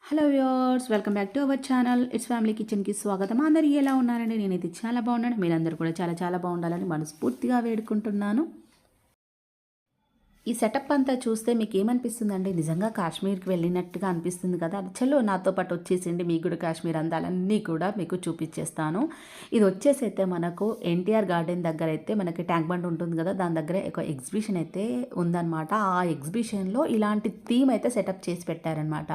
Hello viewers, welcome back to our channel. It's family కిచెన్కి స్వాగతం. అందరూ ఎలా ఉన్నారండి? నేనైతే చాలా బాగున్నాను. మీరందరూ కూడా చాలా చాలా బాగుండాలని మనస్ఫూర్తిగా వేడుకుంటున్నాను. ఈ సెటప్ అంతా చూస్తే మీకు ఏమనిపిస్తుందండి? నిజంగా కాశ్మీర్కి వెళ్ళినట్టుగా అనిపిస్తుంది కదా. చలో నాతో పాటు వచ్చేసిండి, మీకు కూడా కాశ్మీర్ అందాలన్నీ కూడా మీకు చూపించేస్తాను. ఇది వచ్చేసి అయితే మనకు ఎన్టీఆర్ గార్డెన్ దగ్గర అయితే మనకి ట్యాంక్ బండ్ ఉంటుంది కదా, దాని దగ్గర ఒక ఎగ్జిబిషన్ అయితే ఉందన్నమాట. ఆ ఎగ్జిబిషన్లో ఇలాంటి థీమ్ అయితే సెటప్ చేసి పెట్టారనమాట.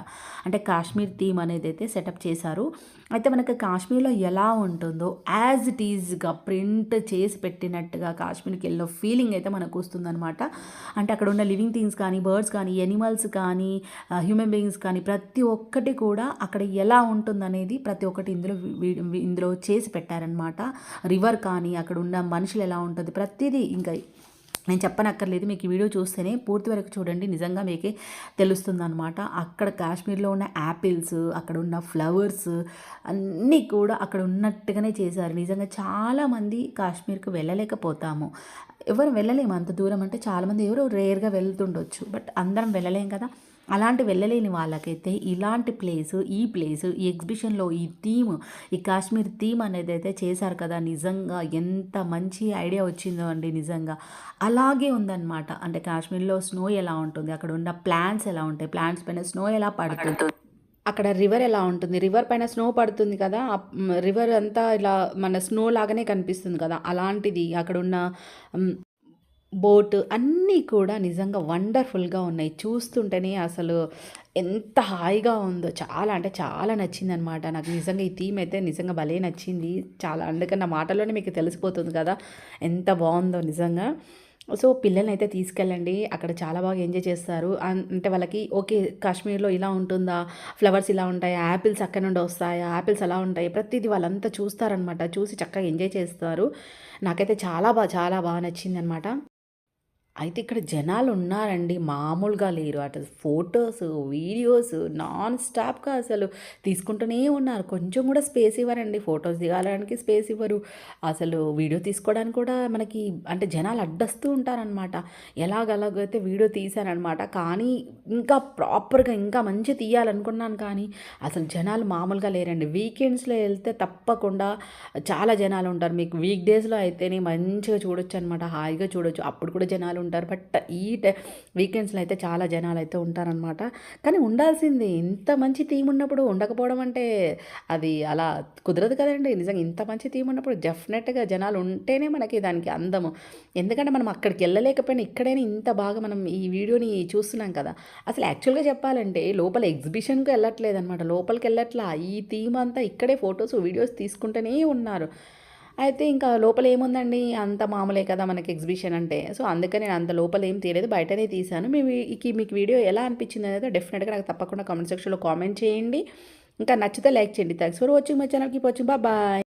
అంటే కాశ్మీర్ థీమ్ అనేది అయితే సెటప్ చేశారు. అయితే మనకి కాశ్మీర్లో ఎలా ఉంటుందో యాజ్ ఇట్ ఈజ్గా ప్రింట్ చేసి పెట్టినట్టుగా కాశ్మీర్కి వెళ్ళిన ఫీలింగ్ అయితే మనకు వస్తుందన్నమాట. అంటే అక్కడ ఉన్న లివింగ్ థింగ్స్ కానీ, బర్డ్స్ కానీ, ఎనిమల్స్ కానీ, హ్యూమన్ బీయింగ్స్ కానీ ప్రతి ఒక్కటి కూడా అక్కడ ఎలా ఉంటుందనేది ప్రతి ఒక్కటి ఇందులో చేసి పెట్టారనమాట. రివర్ కానీ, అక్కడ ఉన్న మనుషులు ఎలా ఉంటుంది ప్రతిదీ ఇంకా నేను చెప్పనక్కర్లేదు. మీకు ఈ వీడియో చూస్తేనే పూర్తి వరకు చూడండి, నిజంగా మీకే తెలుస్తుందన్నమాట. అక్కడ కాశ్మీర్లో ఉన్న యాపిల్స్, అక్కడ ఉన్న ఫ్లవర్స్ అన్నీ కూడా అక్కడ ఉన్నట్టుగానే చేశారు. నిజంగా చాలామంది కాశ్మీర్కి వెళ్ళలేకపోతాము, ఎవరు వెళ్ళలేము అంత దూరం. అంటే చాలామంది ఎవరో రేర్గా వెళ్తుండొచ్చు, బట్ అందరం వెళ్ళలేం కదా. అలాంటి వెళ్ళలేని వాళ్ళకైతే ఇలాంటి ఈ ఎగ్జిబిషన్లో ఈ థీమ్, ఈ కాశ్మీర్ థీమ్ అనేది అయితే చేశారు కదా. నిజంగా ఎంత మంచి ఐడియా వచ్చిందో అండి. నిజంగా అలాగే ఉందన్నమాట. అంటే కాశ్మీర్లో స్నో ఎలా ఉంటుంది, అక్కడ ఉన్న ప్లాంట్స్ ఎలా ఉంటాయి, ప్లాంట్స్ పైన స్నో ఎలా పడుతుంది, అక్కడ రివర్ ఎలా ఉంటుంది, రివర్ పైన స్నో పడుతుంది కదా, రివర్ అంతా ఇలా మన స్నో లాగానే కనిపిస్తుంది కదా, అలాంటిది అక్కడ ఉన్న బోట్ అన్నీ కూడా నిజంగా వండర్ఫుల్గా ఉన్నాయి. చూస్తుంటేనే అసలు ఎంత హాయిగా ఉందో, చాలా అంటే చాలా నచ్చిందనమాట నాకు. నిజంగా ఈ థీమ్ అయితే నిజంగా భలే నచ్చింది చాలా. అందుకని నా మాటల్లోనే మీకు తెలిసిపోతుంది కదా ఎంత బాగుందో నిజంగా. సో పిల్లల్ని అయితే తీసుకెళ్ళండి, అక్కడ చాలా బాగా ఎంజాయ్ చేస్తారు. అంటే వాళ్ళకి ఓకే కాశ్మీర్లో ఇలా ఉంటుందా, ఫ్లవర్స్ ఇలా ఉంటాయా, యాపిల్స్ అక్కడ నుండి వస్తాయా, యాపిల్స్ అలా ఉంటాయి, ప్రతిదీ వాళ్ళంతా చూస్తారనమాట. చూసి చక్కగా ఎంజాయ్ చేస్తారు. నాకైతే చాలా బాగా నచ్చిందనమాట. అయితే ఇక్కడ జనాలు ఉన్నారండి, మామూలుగా లేరు. అటు ఫొటోస్, వీడియోస్ నాన్ స్టాప్‌గా అసలు తీసుకుంటూనే ఉన్నారు. కొంచెం కూడా స్పేస్ ఇవ్వరండి. ఫొటోస్ దిగడానికి స్పేస్ ఇవ్వరు. అసలు వీడియో తీసుకోవడానికి కూడా మనకి అంటే జనాలు అడ్డొస్తూ ఉంటారనమాట. ఎలాగైతే వీడియో తీశాననమాట. కానీ ఇంకా ప్రాపర్‌గా ఇంకా మంచిగా తీయాలనుకున్నాను, కానీ అసలు జనాలు మామూలుగా లేరండి. వీకెండ్స్‌లో వెళ్తే తప్పకుండా చాలా జనాలు ఉంటారు. మీకు వీక్ డేస్‌లో అయితేనే మంచిగా చూడొచ్చనమాట. హాయిగా చూడొచ్చు. అప్పుడు కూడా జనాలు ఉంటారు. బట్ ఈ వీకెండ్స్లో అయితే చాలా జనాలు అయితే ఉంటారనమాట. కానీ ఉండాల్సిందే, ఇంత మంచి థీమ్ ఉన్నప్పుడు ఉండకపోవడం అంటే అది అలా కుదరదు కదండి. నిజంగా ఇంత మంచి థీమ్ ఉన్నప్పుడు డెఫినెట్గా జనాలు ఉంటేనే మనకి దానికి అందము. ఎందుకంటే మనం అక్కడికి వెళ్ళలేకపోయినా ఇక్కడైనా ఇంత బాగా మనం ఈ వీడియోని చూస్తున్నాం కదా. అసలు యాక్చువల్గా చెప్పాలంటే లోపల ఎగ్జిబిషన్కి వెళ్ళట్లేదు అనమాట, లోపలికి వెళ్ళట్లా. ఈ థీమ్ అంతా ఇక్కడే ఫొటోస్ వీడియోస్ తీసుకుంటూనే ఉన్నారు. అయితే ఇంకా లోపల ఏముందండి, అంత మామూలే కదా మనకి ఎగ్జిబిషన్ అంటే. సో అందుకని నేను అంత లోపల ఏం తీయలేదు, బయటనే తీశాను. మీకు వీడియో ఎలా అనిపించింది అనేది డెఫినెట్గా నాకు తప్పకుండా కామెంట్ సెక్షన్లో కామెంట్ చేయండి. ఇంకా నచ్చితే లైక్ చేయండి. Thanks for watching my channel. Keep watching. Bye.